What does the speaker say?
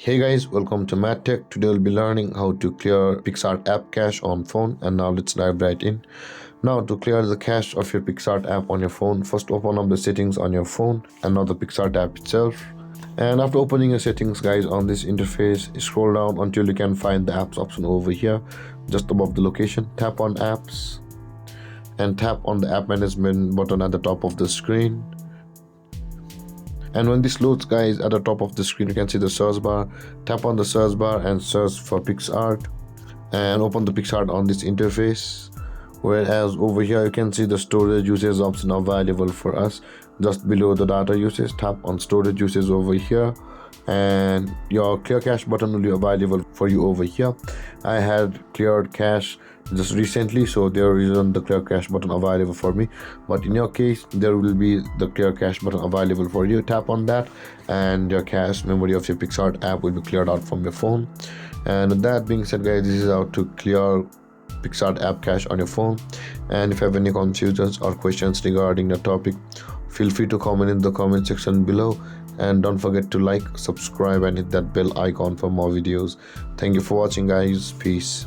Hey guys, welcome to MadTech. Today we'll be learning how to clear Picsart app cache on phone, and now let's dive right in. Now to clear the cache of your Picsart app on your phone, first open up the settings on your phone and now the Picsart app itself. And after opening your settings guys, on this interface, scroll down until you can find the apps option over here, just above the location. Tap on apps and tap on the app management button at the top of the screen. And when this loads guys, at the top of the screen you can see the search bar. Tap on the search bar and search for Picsart and open the Picsart on this interface. Whereas over here you can see the storage usage option available for us. Just below the data usage, tap on storage usage over here and your clear cache button will be available for you over here. I had cleared cache just recently, so there isn't the clear cache button available for me, but in your case there will be the clear cache button available for you. Tap on that and your cache memory of your Picsart app will be cleared out from your phone. And with that being said guys, this is how to clear Picsart app cache on your phone. And if you have any confusions or questions regarding the topic, feel free to comment in the comment section below, and don't forget to like, subscribe and hit that bell icon for more videos. Thank you for watching guys. Peace.